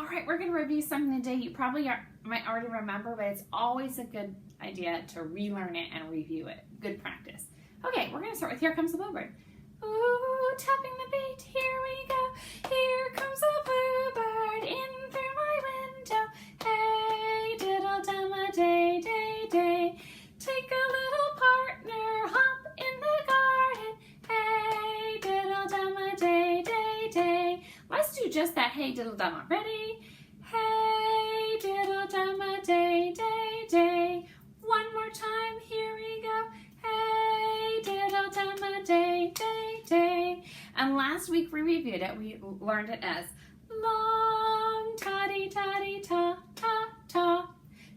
All right, we're going to review something today you probably might already remember, but it's always a good idea to relearn it and review it. Good practice. Okay, we're going to start with Here Comes the Bluebird. Ooh, tapping the beat, here we go. Here comes the bluebird in through my window. Hey, diddle-dum-a-day, day, day. Take a little partner, hop in the garden. Hey, diddle-dum-a-day, day, day. Let's do just that, hey, diddle-dum. Ready? Hey, diddle-dum-a-day, day, day. One more time, here we go. Hey, diddle-dum-a-day, day, day. And last week we reviewed it. We learned it as long toddy toddy ta ta ta.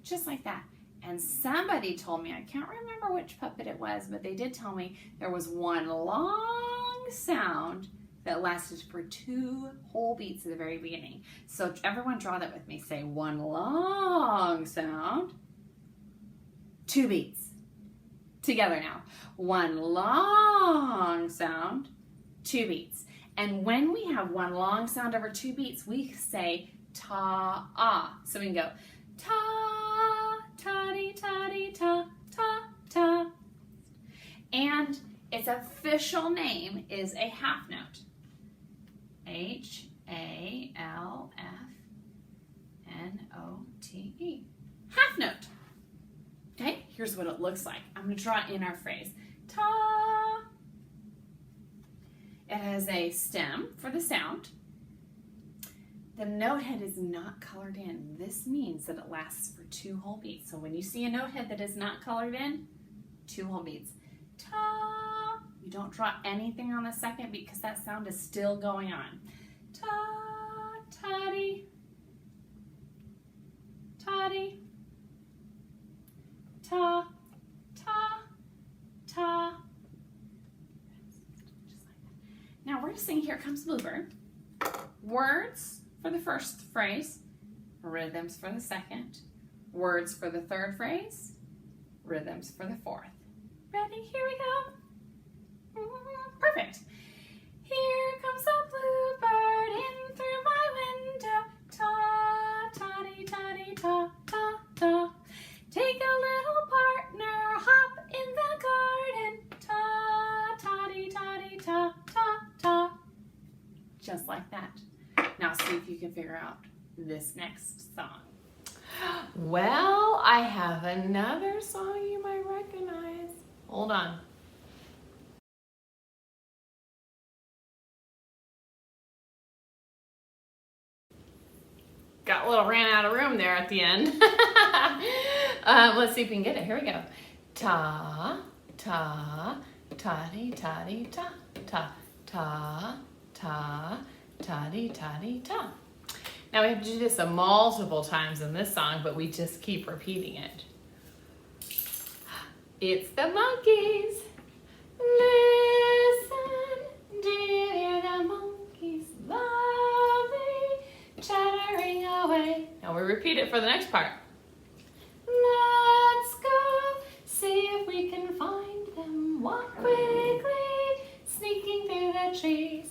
Just like that. And somebody told me, I can't remember which puppet it was, but they did tell me there was one long sound that lasted for 2 whole beats at the very beginning. So everyone draw that with me. Say one long sound, 2 beats. Together now. One long sound, 2 beats. And when we have one long sound over 2 beats, we say ta-ah. So we can go ta, ta-dee, ta-dee, ta, ta, ta. And its official name is a half note. H-A-L-F-N-O-T-E. Half note. Okay, here's what it looks like. I'm going to draw in our phrase. Ta. It has a stem for the sound. The note head is not colored in. This means that it lasts for 2 whole beats. So when you see a note head that is not colored in, 2 whole beats. Ta. You don't draw anything on the second beat because that sound is still going on. Ta, toddy, toddy, ta, ta, ta. Just like that. Now we're going to sing Here Comes the Bluebird. Words for the first phrase, rhythms for the second, words for the third phrase, rhythms for the fourth. Ready? Here we go. Perfect. Here comes the bluebird in through my window. Ta, ta-dee, ta-dee, ta, ta, ta. Take a little partner, hop in the garden. Ta, ta-dee, ta-dee, ta, ta, ta. Just like that. Now see if you can figure out this next song. Well, I have another song you might recognize. Hold on. Got a little ran out of room there at the end. Let's see if we can get it. Here we go. Ta, ta, ta-dee, ta-dee, ta, ta, ta, ta, ta-dee, ta-dee, ta. Now we have to do this multiple times in this song, but we just keep repeating it. It's the monkeys. Listen, do you hear the monkeys lovely chattering away? Now we repeat it for the next part. Let's go see if we can find them. Walk quickly, sneaking through the trees.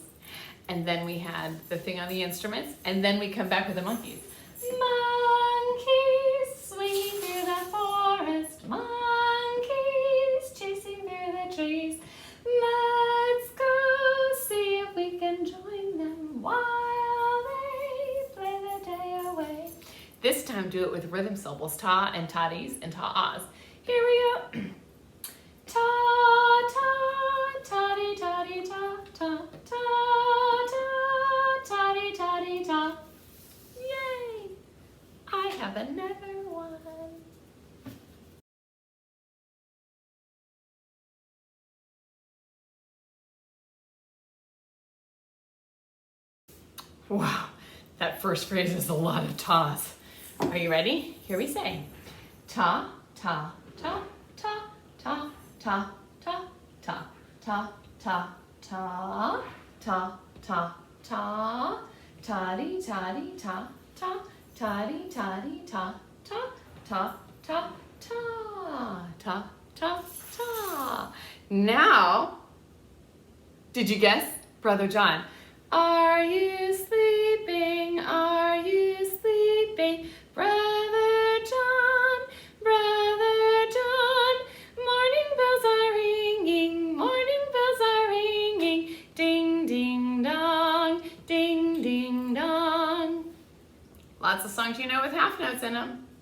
And then we had the thing on the instruments, and then we come back with the monkeys. Monkeys swinging through the forest, monkeys chasing through the trees. Let's go see if we can join them while they play the day away. This time do it with rhythm syllables, ta and toddies and ta-ahs. Here we go. Ta, ta, toddy, toddy, ta, ta, ta, ta, toddy, toddy, ta. Yay! I have another one. Wow, that first phrase is a lot of tas. Are you ready? Here we say. Ta, ta, ta, ta, ta, ta, ta, ta, ta, ta, ta, ta, ta, ta, toddy, toddy, ta, ta, toddy, toddy, ta, ta, ta, ta, ta, ta, ta, ta. Now, did you guess, Brother John? Are you sleeping? Are you Lots of songs you know with half notes in them.